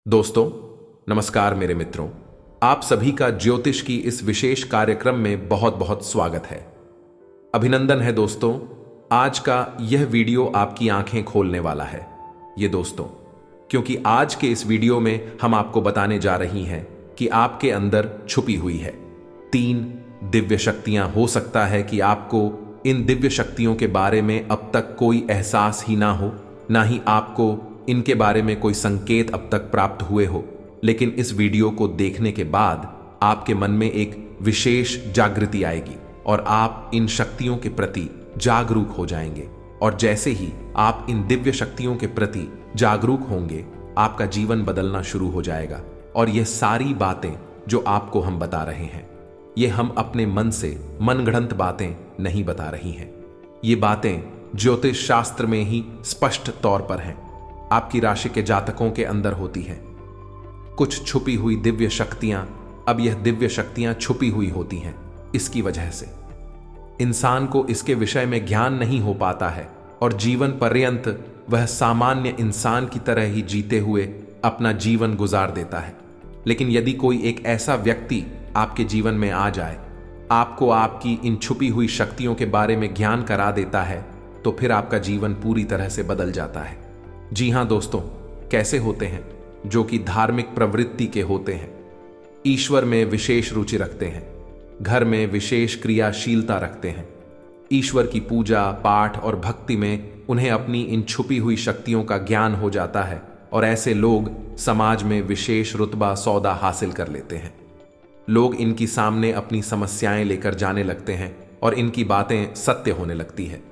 दोस्तों नमस्कार मेरे मित्रों, आप सभी का ज्योतिष की इस विशेष कार्यक्रम में बहुत बहुत स्वागत है। अभिनंदन है दोस्तों, आज का यह वीडियो आपकी आंखें खोलने वाला है। ये दोस्तों, क्योंकि आज के इस वीडियो में हम आपको बताने जा रही हैं कि आपके अंदर छुपी हुई है 3 दिव्य शक्तियां। हो सकता है कि आपको इन दिव्य शक्तियों के बारे में अब तक कोई एहसास ही ना हो, ना ही आपको इनके बारे में कोई संकेत अब तक प्राप्त हुए हो, लेकिन इस वीडियो को देखने के बाद आपके मन में एक विशेष जागृति आएगी और आप इन शक्तियों के प्रति जागरूक हो जाएंगे। और जैसे ही आप इन दिव्य शक्तियों के प्रति जागरूक होंगे, आपका जीवन बदलना शुरू हो जाएगा। और यह सारी बातें जो आपको हम बता रहे हैं, ये हम अपने मन से मनगढ़ंत बातें नहीं बता रही हैं। ये बातें ज्योतिष शास्त्र में ही स्पष्ट तौर पर हैं, आपकी राशि के जातकों के अंदर होती है कुछ छुपी हुई दिव्य शक्तियां। अब यह दिव्य शक्तियां छुपी हुई होती हैं, इसकी वजह से इंसान को इसके विषय में ज्ञान नहीं हो पाता है और जीवन पर्यंत वह सामान्य इंसान की तरह ही जीते हुए अपना जीवन गुजार देता है। लेकिन यदि कोई एक ऐसा व्यक्ति आपके जीवन में आ जाए, आपको आपकी इन छुपी हुई शक्तियों के बारे में ज्ञान करा देता है, तो फिर आपका जीवन पूरी तरह से बदल जाता है। जी हां दोस्तों, कैसे होते हैं? जो कि धार्मिक प्रवृत्ति के होते हैं, ईश्वर में विशेष रुचि रखते हैं, घर में विशेष क्रियाशीलता रखते हैं, ईश्वर की पूजा पाठ और भक्ति में उन्हें अपनी इन छुपी हुई शक्तियों का ज्ञान हो जाता है और ऐसे लोग समाज में विशेष रुतबा सौदा हासिल कर लेते हैं। लोग इनकी सामने अपनी समस्याएं लेकर जाने लगते हैं और इनकी बातें सत्य होने लगती है।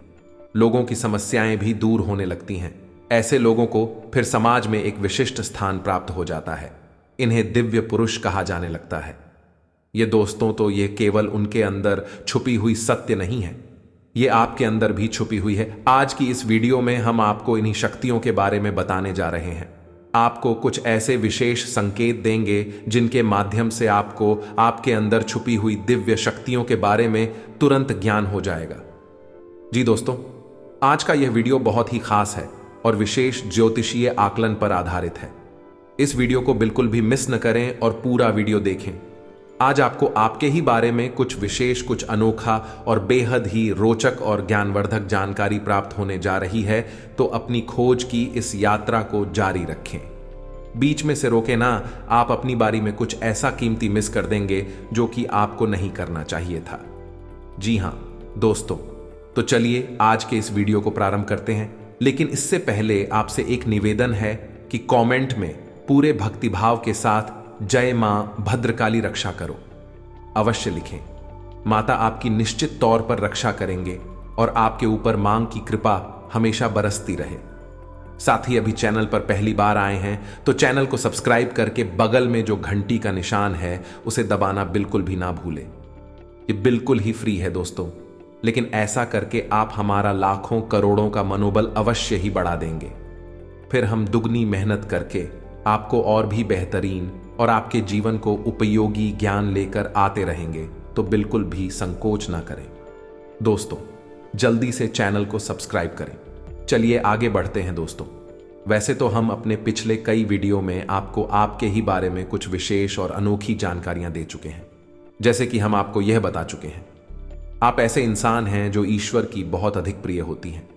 लोगों की समस्याएं भी दूर होने लगती हैं। ऐसे लोगों को फिर समाज में एक विशिष्ट स्थान प्राप्त हो जाता है। इन्हें दिव्य पुरुष कहा जाने लगता है। ये दोस्तों, तो ये केवल उनके अंदर छुपी हुई सत्य नहीं है, ये आपके अंदर भी छुपी हुई है। आज की इस वीडियो में हम आपको इन्हीं शक्तियों के बारे में बताने जा रहे हैं। आपको कुछ ऐसे विशेष संकेत देंगे जिनके माध्यम से आपको आपके अंदर छुपी हुई दिव्य शक्तियों के बारे में तुरंत ज्ञान हो जाएगा। जी दोस्तों, आज का यह वीडियो बहुत ही खास है और विशेष ज्योतिषीय आकलन पर आधारित है। इस वीडियो को बिल्कुल भी मिस न करें और पूरा वीडियो देखें। आज आपको आपके ही बारे में कुछ विशेष, कुछ अनोखा और बेहद ही रोचक और ज्ञानवर्धक जानकारी प्राप्त होने जा रही है। तो अपनी खोज की इस यात्रा को जारी रखें, बीच में से रोके ना। आप अपनी बारी में कुछ ऐसा कीमती मिस कर देंगे जो कि आपको नहीं करना चाहिए था। जी हां दोस्तों, तो चलिए आज के इस वीडियो को प्रारंभ करते हैं। लेकिन इससे पहले आपसे एक निवेदन है कि कमेंट में पूरे भक्तिभाव के साथ जय मां भद्रकाली रक्षा करो अवश्य लिखें। माता आपकी निश्चित तौर पर रक्षा करेंगे और आपके ऊपर मां की कृपा हमेशा बरसती रहे। साथ ही अभी चैनल पर पहली बार आए हैं तो चैनल को सब्सक्राइब करके बगल में जो घंटी का निशान है उसे दबाना बिल्कुल भी ना भूलें। ये बिल्कुल ही फ्री है दोस्तों, लेकिन ऐसा करके आप हमारा लाखों करोड़ों का मनोबल अवश्य ही बढ़ा देंगे। फिर हम दुगनी मेहनत करके आपको और भी बेहतरीन और आपके जीवन को उपयोगी ज्ञान लेकर आते रहेंगे। तो बिल्कुल भी संकोच ना करें दोस्तों, जल्दी से चैनल को सब्सक्राइब करें। चलिए आगे बढ़ते हैं दोस्तों। वैसे तो हम अपने पिछले कई वीडियो में आपको आपके ही बारे में कुछ विशेष और अनोखी जानकारियां दे चुके हैं। जैसे कि हम आपको यह बता चुके हैं, आप ऐसे इंसान हैं जो ईश्वर की बहुत अधिक प्रिय होती हैं।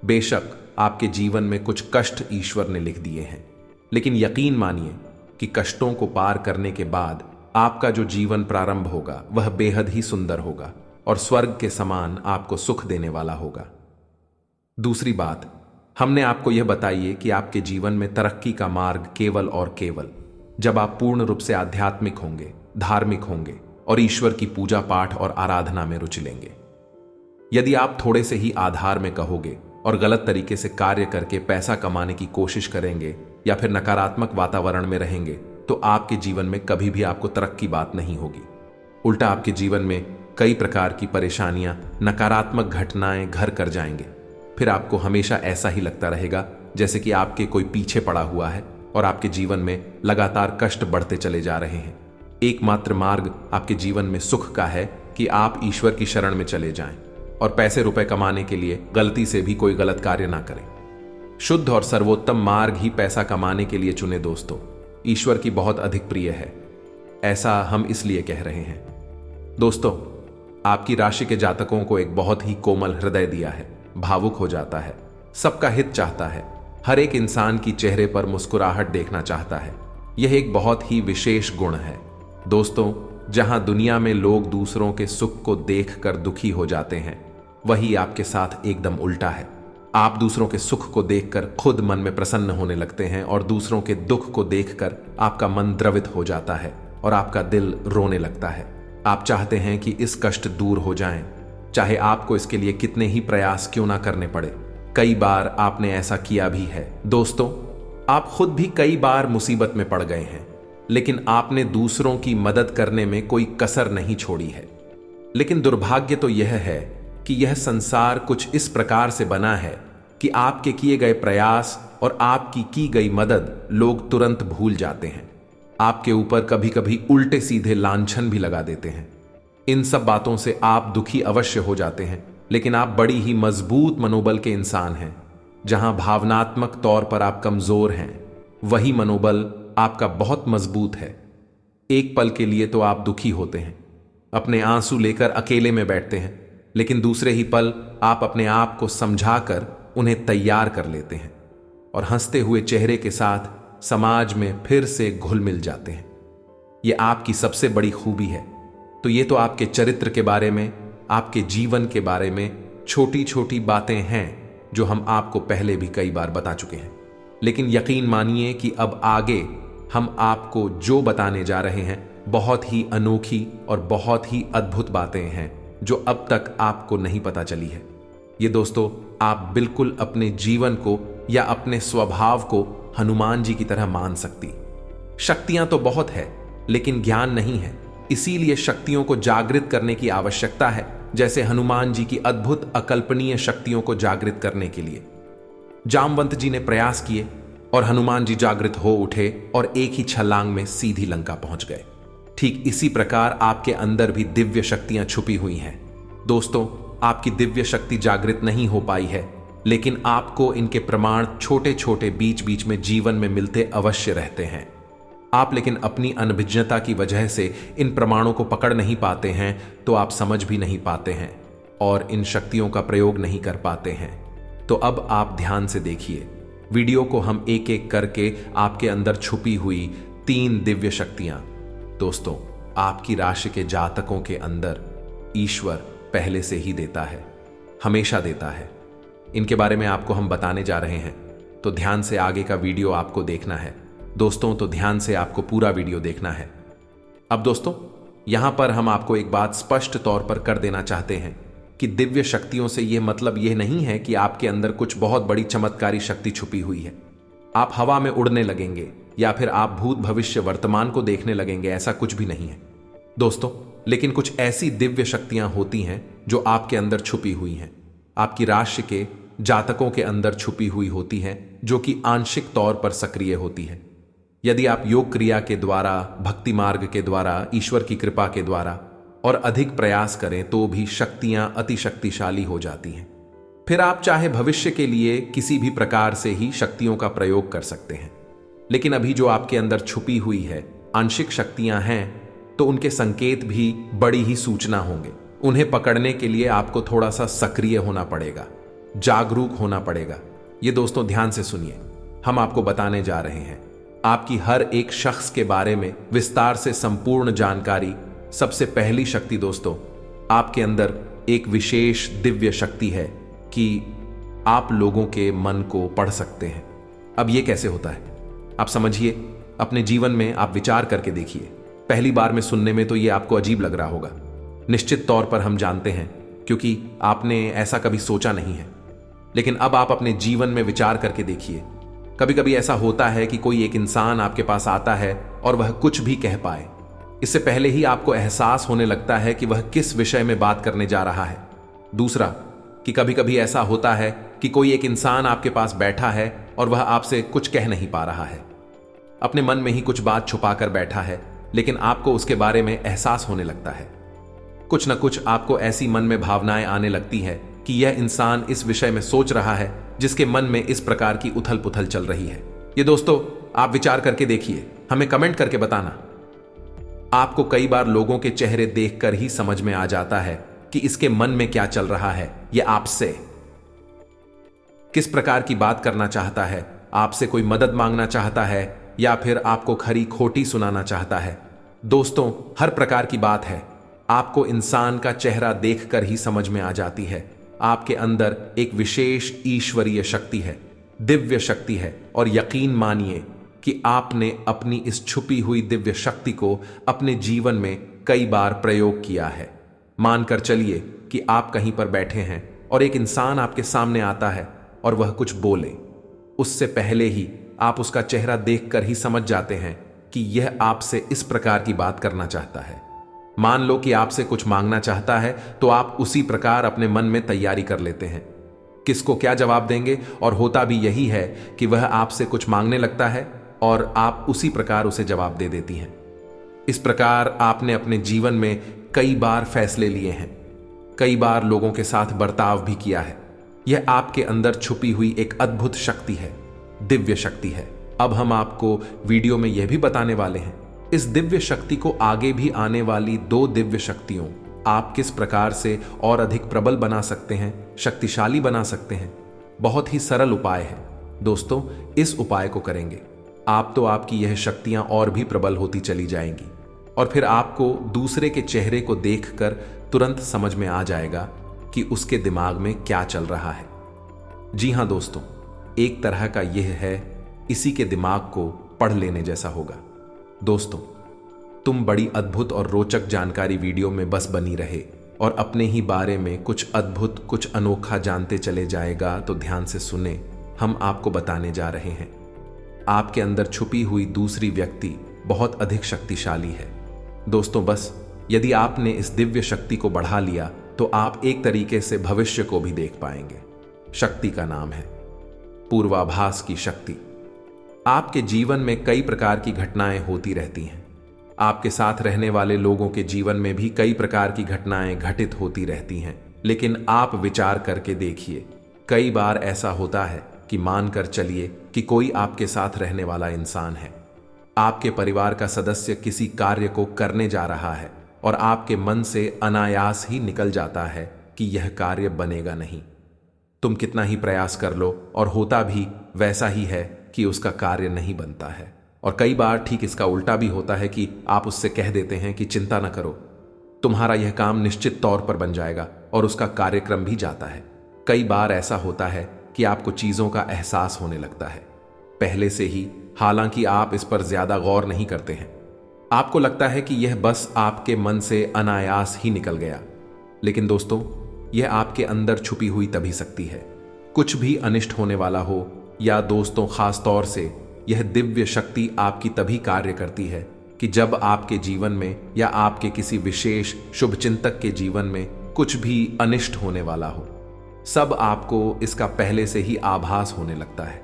बेशक आपके जीवन में कुछ कष्ट ईश्वर ने लिख दिए हैं, लेकिन यकीन मानिए कि कष्टों को पार करने के बाद आपका जो जीवन प्रारंभ होगा वह बेहद ही सुंदर होगा और स्वर्ग के समान आपको सुख देने वाला होगा। दूसरी बात, हमने आपको यह बताइए कि आपके जीवन में तरक्की का मार्ग केवल और केवल जब आप पूर्ण रूप से आध्यात्मिक होंगे, धार्मिक होंगे और ईश्वर की पूजा पाठ और आराधना में रुचि लेंगे। यदि आप थोड़े से ही आधार में कहोगे और गलत तरीके से कार्य करके पैसा कमाने की कोशिश करेंगे या फिर नकारात्मक वातावरण में रहेंगे, तो आपके जीवन में कभी भी आपको तरक्की बात नहीं होगी। उल्टा आपके जीवन में कई प्रकार की परेशानियां, नकारात्मक घटनाएं घर कर जाएंगे। फिर आपको हमेशा ऐसा ही लगता रहेगा जैसे कि आपके कोई पीछे पड़ा हुआ है और आपके जीवन में लगातार कष्ट बढ़ते चले जा रहे हैं। एकमात्र मार्ग आपके जीवन में सुख का है कि आप ईश्वर की शरण में चले जाएं और पैसे रुपए कमाने के लिए गलती से भी कोई गलत कार्य ना करें। शुद्ध और सर्वोत्तम मार्ग ही पैसा कमाने के लिए चुने दोस्तों। ईश्वर की बहुत अधिक प्रिय है। ऐसा हम इसलिए कह रहे हैं। दोस्तों, आपकी राशि के जातकों को एक बहुत ही कोमल हृदय दिया है, भावुक हो जाता है, सबका हित चाहता है, हर एक इंसान की चेहरे पर मुस्कुराहट देखना चाहता है। यह एक बहुत ही विशेष गुण है। दोस्तों, जहां दुनिया में लोग दूसरों के सुख को देखकर दुखी हो जाते हैं, वही आपके साथ एकदम उल्टा है। आप दूसरों के सुख को देखकर खुद मन में प्रसन्न होने लगते हैं और दूसरों के दुख को देखकर आपका मन द्रवित हो जाता है और आपका दिल रोने लगता है। आप चाहते हैं कि इस कष्ट दूर हो जाएं, चाहे आपको इसके लिए कितने ही प्रयास क्यों ना करने पड़े। कई बार आपने ऐसा किया भी है। दोस्तों, आप खुद भी कई बार मुसीबत में पड़ गए हैं, लेकिन आपने दूसरों की मदद करने में कोई कसर नहीं छोड़ी है। लेकिन दुर्भाग्य तो यह है कि यह संसार कुछ इस प्रकार से बना है कि आपके किए गए प्रयास और आपकी की गई मदद लोग तुरंत भूल जाते हैं। आपके ऊपर कभी कभी उल्टे सीधे लांछन भी लगा देते हैं। इन सब बातों से आप दुखी अवश्य हो जाते हैं, लेकिन आप बड़ी ही मजबूत मनोबल के इंसान हैं। जहां भावनात्मक तौर पर आप कमजोर हैं, वही मनोबल आपका बहुत मजबूत है। एक पल के लिए तो आप दुखी होते हैं, अपने आंसू लेकर अकेले में बैठते हैं, लेकिन दूसरे ही पल आप अपने आप को समझाकर उन्हें तैयार कर लेते हैं और हंसते हुए चेहरे के साथ समाज में फिर से घुल मिल जाते हैं। यह आपकी सबसे बड़ी खूबी है। तो ये तो आपके चरित्र के बारे में, आपके जीवन के बारे में छोटी छोटी बातें हैं जो हम आपको पहले भी कई बार बता चुके हैं। लेकिन यकीन मानिए कि अब आगे हम आपको जो बताने जा रहे हैं बहुत ही अनोखी और बहुत ही अद्भुत बातें हैं जो अब तक आपको नहीं पता चली है। ये दोस्तों, आप बिल्कुल अपने जीवन को या अपने स्वभाव को हनुमान जी की तरह मान सकती। शक्तियां तो बहुत है, लेकिन ज्ञान नहीं है। इसीलिए शक्तियों को जागृत करने की आवश्यकता है, जैसे हनुमान जी की अद्भुत अकल्पनीय शक्तियों को जागृत करने के लिए जामवंत जी ने प्रयास किए और हनुमान जी जागृत हो उठे और एक ही छलांग में सीधी लंका पहुंच गए। ठीक इसी प्रकार आपके अंदर भी दिव्य शक्तियां छुपी हुई हैं। दोस्तों, आपकी दिव्य शक्ति जागृत नहीं हो पाई है, लेकिन आपको इनके प्रमाण छोटे छोटे बीच बीच में जीवन में मिलते अवश्य रहते हैं। आप लेकिन अपनी अनभिज्ञता की वजह से इन प्रमाणों को पकड़ नहीं पाते हैं, तो आप समझ भी नहीं पाते हैं और इन शक्तियों का प्रयोग नहीं कर पाते हैं। तो अब आप ध्यान से देखिए, वीडियो को हम एक एक करके आपके अंदर छुपी हुई 3 दिव्य शक्तियां। दोस्तों, आपकी राशि के जातकों के अंदर ईश्वर पहले से ही देता है, हमेशा देता है। इनके बारे में आपको हम बताने जा रहे हैं, तो ध्यान से आगे का वीडियो आपको देखना है। दोस्तों, तो ध्यान से आपको पूरा वीडियो देखना है। अब दोस्तों, यहां पर हम आपको एक बात स्पष्ट तौर पर कर देना चाहते हैं कि दिव्य शक्तियों से यह मतलब यह नहीं है कि आपके अंदर कुछ बहुत बड़ी चमत्कारी शक्ति छुपी हुई है। आप हवा में उड़ने लगेंगे या फिर आप भूत भविष्य वर्तमान को देखने लगेंगे, ऐसा कुछ भी नहीं है दोस्तों। लेकिन कुछ ऐसी दिव्य शक्तियां होती हैं जो आपके अंदर छुपी हुई हैं, आपकी राशि के जातकों के अंदर छुपी हुई होती हैं, जो कि आंशिक तौर पर सक्रिय होती है। यदि आप योग क्रिया के द्वारा, भक्ति मार्ग के द्वारा, ईश्वर की कृपा के द्वारा और अधिक प्रयास करें तो भी शक्तियां अति शक्तिशाली हो जाती हैं। फिर आप चाहे भविष्य के लिए किसी भी प्रकार से ही शक्तियों का प्रयोग कर सकते हैं। लेकिन अभी जो आपके अंदर छुपी हुई है आंशिक शक्तियां हैं, तो उनके संकेत भी बड़ी ही सूचना होंगे। उन्हें पकड़ने के लिए आपको थोड़ा सा सक्रिय होना पड़ेगा, जागरूक होना पड़ेगा। ये दोस्तों ध्यान से सुनिए, हम आपको बताने जा रहे हैं आपकी हर एक शख्स के बारे में विस्तार से संपूर्ण जानकारी। सबसे पहली शक्ति दोस्तों, आपके अंदर एक विशेष दिव्य शक्ति है कि आप लोगों के मन को पढ़ सकते हैं। अब यह कैसे होता है आप समझिए, अपने जीवन में आप विचार करके देखिए। पहली बार में सुनने में तो यह आपको अजीब लग रहा होगा, निश्चित तौर पर हम जानते हैं, क्योंकि आपने ऐसा कभी सोचा नहीं है। लेकिन अब आप अपने जीवन में विचार करके देखिए। कभी कभी ऐसा होता है कि कोई एक इंसान आपके पास आता है और वह कुछ भी कह पाए, इससे पहले ही आपको एहसास होने लगता है कि वह किस विषय में बात करने जा रहा है। दूसरा, कि कभी कभी ऐसा होता है कि कोई एक इंसान आपके पास बैठा है और वह आपसे कुछ कह नहीं पा रहा है, अपने मन में ही कुछ बात छुपाकर बैठा है, लेकिन आपको उसके बारे में एहसास होने लगता है। कुछ न कुछ आपको ऐसी मन में भावनाएं आने लगती है कि यह इंसान इस विषय में सोच रहा है जिसके मन में इस प्रकार की उथल पुथल चल रही है। ये दोस्तों, आप विचार करके देखिए, हमें कमेंट करके बताना। आपको कई बार लोगों के चेहरे देखकर ही समझ में आ जाता है कि इसके मन में क्या चल रहा है, यह आपसे किस प्रकार की बात करना चाहता है, आपसे कोई मदद मांगना चाहता है या फिर आपको खरी खोटी सुनाना चाहता है। दोस्तों, हर प्रकार की बात है आपको इंसान का चेहरा देखकर ही समझ में आ जाती है। आपके अंदर एक विशेष ईश्वरीय शक्ति है, दिव्य शक्ति है, और यकीन मानिए कि आपने अपनी इस छुपी हुई दिव्य शक्ति को अपने जीवन में कई बार प्रयोग किया है। मानकर चलिए कि आप कहीं पर बैठे हैं और एक इंसान आपके सामने आता है और वह कुछ बोले, उससे पहले ही आप उसका चेहरा देखकर ही समझ जाते हैं कि यह आपसे इस प्रकार की बात करना चाहता है। मान लो कि आपसे कुछ मांगना चाहता है तो आप उसी प्रकार अपने मन में तैयारी कर लेते हैं किसको क्या जवाब देंगे, और होता भी यही है कि वह आपसे कुछ मांगने लगता है और आप उसी प्रकार उसे जवाब दे देती हैं। इस प्रकार आपने अपने जीवन में कई बार फैसले लिए हैं, कई बार लोगों के साथ बर्ताव भी किया है। यह आपके अंदर छुपी हुई एक अद्भुत शक्ति है, दिव्य शक्ति है। अब हम आपको वीडियो में यह भी बताने वाले हैं इस दिव्य शक्ति को आगे भी आने वाली 2 दिव्य शक्तियों आप किस प्रकार से और अधिक प्रबल बना सकते हैं, शक्तिशाली बना सकते हैं। बहुत ही सरल उपाय है दोस्तों, इस उपाय को करेंगे आप तो आपकी यह शक्तियां और भी प्रबल होती चली जाएंगी और फिर आपको दूसरे के चेहरे को देखकर तुरंत समझ में आ जाएगा कि उसके दिमाग में क्या चल रहा है। जी हां दोस्तों, एक तरह का यह है इसी के दिमाग को पढ़ लेने जैसा होगा। दोस्तों, तुम बड़ी अद्भुत और रोचक जानकारी वीडियो में बस बनी रहे और अपने ही बारे में कुछ अद्भुत, कुछ अनोखा जानते चले जाएगा, तो ध्यान से सुने। हम आपको बताने जा रहे हैं आपके अंदर छुपी हुई दूसरी व्यक्ति बहुत अधिक शक्तिशाली है। दोस्तों, बस यदि आपने इस दिव्य शक्ति को बढ़ा लिया तो आप एक तरीके से भविष्य को भी देख पाएंगे। शक्ति का नाम है पूर्वाभास की शक्ति। आपके जीवन में कई प्रकार की घटनाएं होती रहती हैं। आपके साथ रहने वाले लोगों के जीवन में भी कई प्रकार की घटनाएं घटित होती रहती हैं, लेकिन आप विचार करके देखिए, कई बार ऐसा होता है कि मानकर चलिए कि कोई आपके साथ रहने वाला इंसान है, आपके परिवार का सदस्य किसी कार्य को करने जा रहा है और आपके मन से अनायास ही निकल जाता है कि यह कार्य बनेगा नहीं। तुम कितना ही प्रयास कर लो और होता भी वैसा ही है कि उसका कार्य नहीं बनता है। और कई बार ठीक इसका उल्टा भी होता है कि आप उससे कह देते हैं कि चिंता न करो, तुम्हारा यह काम निश्चित तौर पर बन जाएगा, और उसका कार्यक्रम भी जाता है। कई बार ऐसा होता है कि आपको चीजों का एहसास होने लगता है पहले से ही, हालांकि आप इस पर ज्यादा गौर नहीं करते हैं। आपको लगता है कि यह बस आपके मन से अनायास ही निकल गया, लेकिन दोस्तों, यह आपके अंदर छुपी हुई तभी शक्ति है। कुछ भी अनिष्ट होने वाला हो या दोस्तों, खास तौर से यह दिव्य शक्ति आपकी तभी कार्य करती है कि जब आपके जीवन में या आपके किसी विशेष शुभचिंतक के जीवन में कुछ भी अनिष्ट होने वाला हो। सब आपको इसका पहले से ही आभास होने लगता है।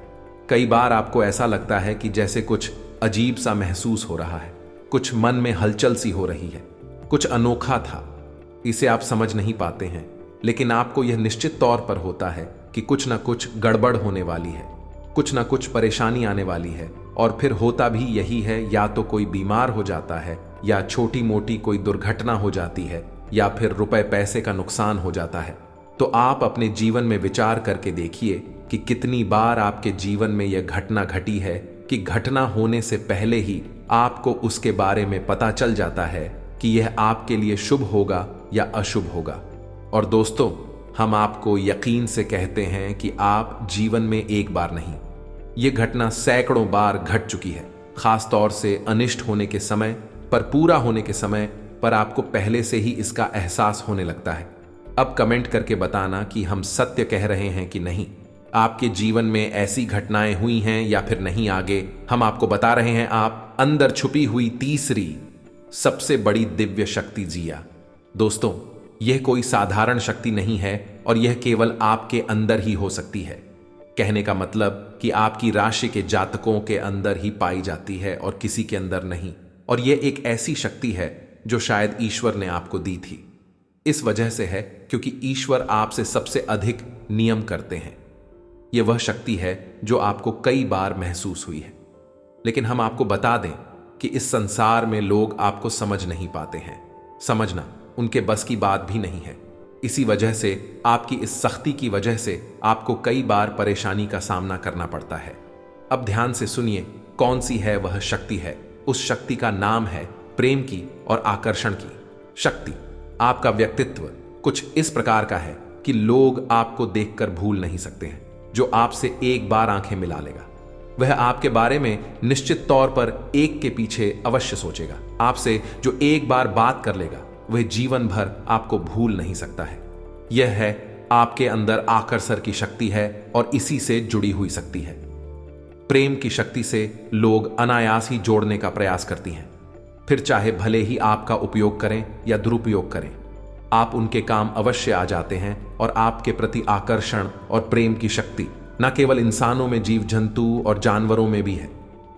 कई बार आपको ऐसा लगता है कि जैसे कुछ अजीब सा महसूस हो रहा है, कुछ मन में हलचल सी हो रही है, कुछ अनोखा था। इसे आप समझ नहीं पाते हैं, लेकिन आपको यह निश्चित तौर पर होता है कि कुछ ना कुछ गड़बड़ होने वाली है, कुछ ना कुछ परेशानी आने वाली है। और फिर होता भी यही है, या तो कोई बीमार हो जाता है, या छोटी मोटी कोई दुर्घटना हो जाती है, या फिर रुपए पैसे का नुकसान हो जाता है। तो आप अपने जीवन में विचार करके देखिए कि कितनी बार आपके जीवन में यह घटना घटी है कि घटना होने से पहले ही आपको उसके बारे में पता चल जाता है कि यह आपके लिए शुभ होगा या अशुभ होगा। और दोस्तों, हम आपको यकीन से कहते हैं कि आप जीवन में एक बार नहीं, यह घटना सैकड़ों बार घट चुकी है। खास तौर से अनिष्ट होने के समय पर, पूरा होने के समय पर आपको पहले से ही इसका एहसास होने लगता है। अब कमेंट करके बताना कि हम सत्य कह रहे हैं कि नहीं। आपके जीवन में ऐसी घटनाएं हुई हैं या फिर नहीं, आगे हम आपको बता रहे हैं। आप अंदर छुपी हुई तीसरी सबसे बड़ी दिव्य शक्ति जिया। दोस्तों, यह कोई साधारण शक्ति नहीं है और यह केवल आपके अंदर ही हो सकती है। कहने का मतलब कि आपकी राशि के जातकों के अंदर ही पाई जाती है और किसी के अंदर नहीं। और यह एक ऐसी शक्ति है जो शायद ईश्वर ने आपको दी थी। इस वजह से है क्योंकि ईश्वर आपसे सबसे अधिक नियम करते हैं। यह वह शक्ति है जो आपको कई बार महसूस हुई है। लेकिन हम आपको बता दें कि इस संसार में लोग आपको समझ नहीं पाते हैं। समझना उनके बस की बात भी नहीं है। इसी वजह से आपकी इस सख्ती की वजह से आपको कई बार परेशानी का सामना करना पड़ता है। अब ध्यान से सुनिए, कौन सी है वह शक्ति है। उस शक्ति का नाम है प्रेम की और आकर्षण की शक्ति। आपका व्यक्तित्व कुछ इस प्रकार का है कि लोग आपको देखकर भूल नहीं सकते हैं। जो आपसे एक बार आंखें मिला लेगा वह आपके बारे में निश्चित तौर पर एक के पीछे अवश्य सोचेगा। आपसे जो एक बार बात कर लेगा वह जीवन भर आपको भूल नहीं सकता है। यह है आपके अंदर आकर्षण की शक्ति है और इसी से जुड़ी हुई शक्ति है। प्रेम की शक्ति से लोग अनायास ही जोड़ने का प्रयास करती हैं, फिर चाहे भले ही आपका उपयोग करें या दुरुपयोग करें, आप उनके काम अवश्य आ जाते हैं। और आपके प्रति आकर्षण और प्रेम की शक्ति न केवल इंसानों में, जीव जंतु और जानवरों में भी है।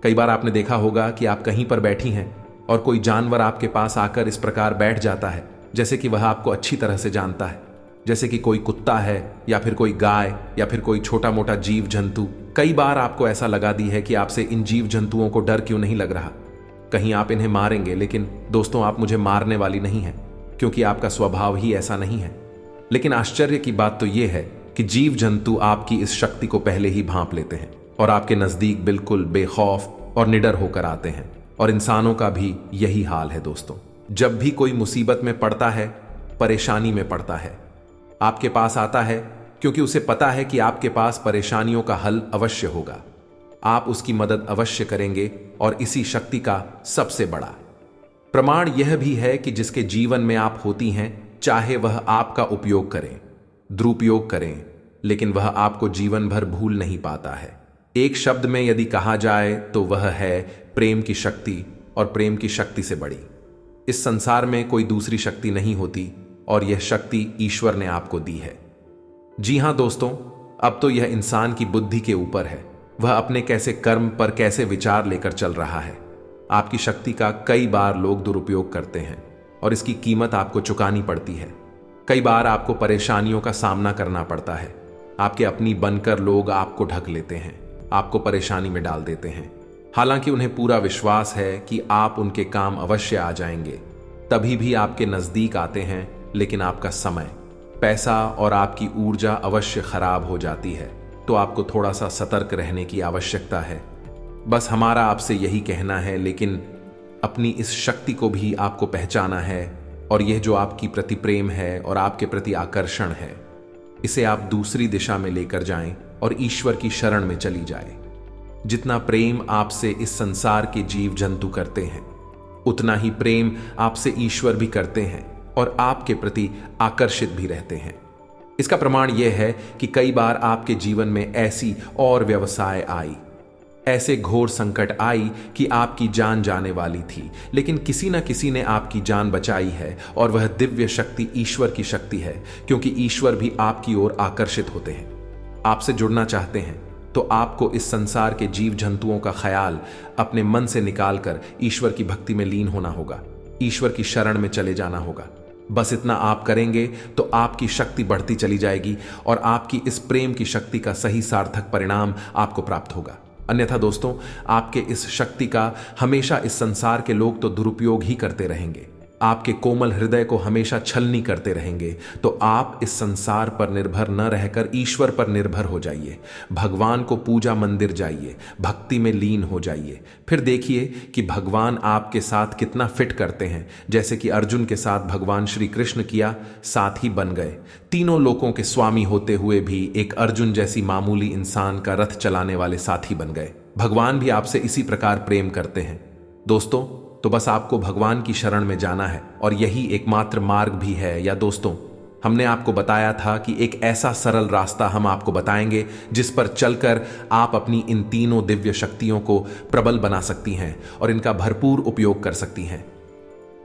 कई बार आपने देखा होगा कि आप कहीं पर बैठी हैं और कोई जानवर आपके पास आकर इस प्रकार बैठ जाता है जैसे कि वह आपको अच्छी तरह से जानता है। जैसे कि कोई कुत्ता है या फिर कोई गाय या फिर कोई छोटा मोटा जीव जंतु। कई बार आपको ऐसा लगा दी है कि आपसे इन जीव जंतुओं को डर क्यों नहीं लग रहा, कहीं आप इन्हें मारेंगे। लेकिन दोस्तों, आप मुझे मारने वाली नहीं हैं, क्योंकि आपका स्वभाव ही ऐसा नहीं है। लेकिन आश्चर्य की बात तो यह है कि जीव जंतु आपकी इस शक्ति को पहले ही भांप लेते हैं और आपके नजदीक बिल्कुल बेखौफ और निडर होकर आते हैं। और इंसानों का भी यही हाल है दोस्तों। जब भी कोई मुसीबत में पड़ता है, परेशानी में पड़ता है, आपके पास आता है क्योंकि उसे पता है कि आपके पास परेशानियों का हल अवश्य होगा। आप उसकी मदद अवश्य करेंगे। और इसी शक्ति का सबसे बड़ा प्रमाण यह भी है कि जिसके जीवन में आप होती हैं, चाहे वह आपका उपयोग करें, दुरुपयोग करें, लेकिन वह आपको जीवन भर भूल नहीं पाता है। एक शब्द में यदि कहा जाए तो वह है प्रेम की शक्ति। और प्रेम की शक्ति से बड़ी इस संसार में कोई दूसरी शक्ति नहीं होती, और यह शक्ति ईश्वर ने आपको दी है। जी हां दोस्तों, अब तो यह इंसान की बुद्धि के ऊपर है, वह अपने कैसे कर्म पर कैसे विचार लेकर चल रहा है। आपकी शक्ति का कई बार लोग दुरुपयोग करते हैं और इसकी कीमत आपको चुकानी पड़ती है। कई बार आपको परेशानियों का सामना करना पड़ता है। आपके अपनी बनकर लोग आपको ढक लेते हैं, आपको परेशानी में डाल देते हैं। हालांकि उन्हें पूरा विश्वास है कि आप उनके काम अवश्य आ जाएंगे, तभी भी आपके नजदीक आते हैं। लेकिन आपका समय, पैसा और आपकी ऊर्जा अवश्य खराब हो जाती है। तो आपको थोड़ा सा सतर्क रहने की आवश्यकता है। बस हमारा आपसे यही कहना है। लेकिन अपनी इस शक्ति को भी आपको पहचाना है, और यह जो आपकी प्रति प्रेम है और आपके प्रति आकर्षण है, इसे आप दूसरी दिशा में लेकर जाएं और ईश्वर की शरण में चली जाए। जितना प्रेम आपसे इस संसार के जीव जंतु करते हैं, उतना ही प्रेम आपसे ईश्वर भी करते हैं और आपके प्रति आकर्षित भी रहते हैं। इसका प्रमाण यह है कि कई बार आपके जीवन में ऐसी और व्यवसाय आई, ऐसे घोर संकट आई कि आपकी जान जाने वाली थी, लेकिन किसी न किसी ने आपकी जान बचाई है। और वह दिव्य शक्ति ईश्वर की शक्ति है, क्योंकि ईश्वर भी आपकी ओर आकर्षित होते हैं। आपसे जुड़ना चाहते हैं तो आपको इस संसार के जीव जंतुओं का ख्याल अपने मन से निकालकर ईश्वर की भक्ति में लीन होना होगा, ईश्वर की शरण में चले जाना होगा। बस इतना आप करेंगे तो आपकी शक्ति बढ़ती चली जाएगी और आपकी इस प्रेम की शक्ति का सही सार्थक परिणाम आपको प्राप्त होगा। अन्यथा दोस्तों, आपके इस शक्ति का हमेशा इस संसार के लोग तो दुरुपयोग ही करते रहेंगे, आपके कोमल हृदय को हमेशा छलनी करते रहेंगे। तो आप इस संसार पर निर्भर न रहकर ईश्वर पर निर्भर हो जाइए। भगवान को पूजा मंदिर जाइए, भक्ति में लीन हो जाइए। फिर देखिए कि भगवान आपके साथ कितना फिट करते हैं। जैसे कि अर्जुन के साथ भगवान श्री कृष्ण किया, साथ ही बन गए। तीनों लोकों के स्वामी होते हुए भी एक अर्जुन जैसी मामूली इंसान का रथ चलाने वाले साथी बन गए। भगवान भी आपसे इसी प्रकार प्रेम करते हैं दोस्तों। तो बस आपको भगवान की शरण में जाना है, और यही एकमात्र मार्ग भी है। या दोस्तों, हमने आपको बताया था कि एक ऐसा सरल रास्ता हम आपको बताएंगे जिस पर चलकर आप अपनी इन तीनों दिव्य शक्तियों को प्रबल बना सकती हैं और इनका भरपूर उपयोग कर सकती हैं।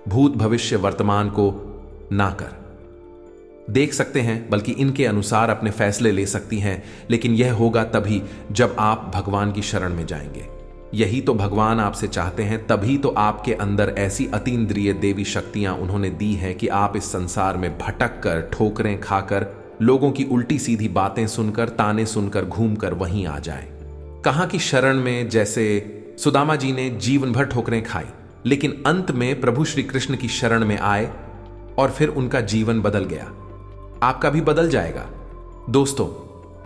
भूत भविष्य वर्तमान को ना कर देख सकते हैं, बल्कि इनके अनुसार अपने फैसले ले सकती हैं। लेकिन यह होगा तभी जब आप भगवान की शरण में जाएंगे। यही तो भगवान आपसे चाहते हैं। तभी तो आपके अंदर ऐसी अतीन्द्रिय देवी शक्तियां उन्होंने दी हैं कि आप इस संसार में भटक कर, ठोकरें खाकर, लोगों की उल्टी सीधी बातें सुनकर, ताने सुनकर, घूमकर वहीं आ जाएं। कहां की शरण में? जैसे सुदामा जी ने जीवन भर ठोकरें खाई, लेकिन अंत में प्रभु श्री कृष्ण की शरण में आए और फिर उनका जीवन बदल गया। आपका भी बदल जाएगा। दोस्तों,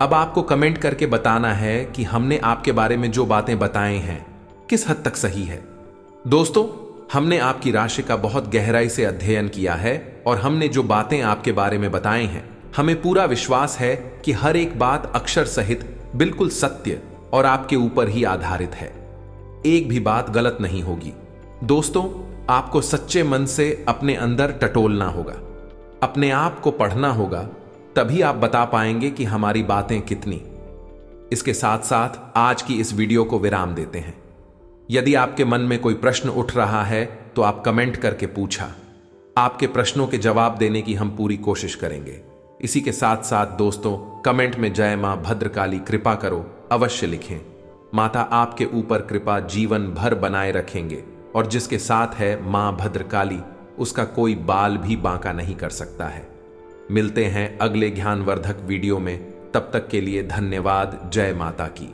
अब आपको कमेंट करके बताना है कि हमने आपके बारे में जो बातें बताए हैं किस हद तक सही है। दोस्तों, हमने आपकी राशि का बहुत गहराई से अध्ययन किया है और हमने जो बातें आपके बारे में बताए हैं, हमें पूरा विश्वास है कि हर एक बात अक्षर सहित बिल्कुल सत्य और आपके ऊपर ही आधारित है। एक भी बात गलत नहीं होगी। दोस्तों, आपको सच्चे मन से अपने अंदर टटोलना होगा, अपने आप को पढ़ना होगा, तभी आप बता पाएंगे कि हमारी बातें कितनी। इसके साथ साथ आज की इस वीडियो को विराम देते हैं। यदि आपके मन में कोई प्रश्न उठ रहा है तो आप कमेंट करके पूछा। आपके प्रश्नों के जवाब देने की हम पूरी कोशिश करेंगे। इसी के साथ साथ दोस्तों, कमेंट में जय मां भद्रकाली कृपा करो अवश्य लिखें। माता आपके ऊपर कृपा जीवन भर बनाए रखेंगे और जिसके साथ है मां भद्रकाली, उसका कोई बाल भी बांका नहीं कर सकता है। मिलते हैं अगले ज्ञानवर्धक वीडियो में। तब तक के लिए धन्यवाद। जय माता की।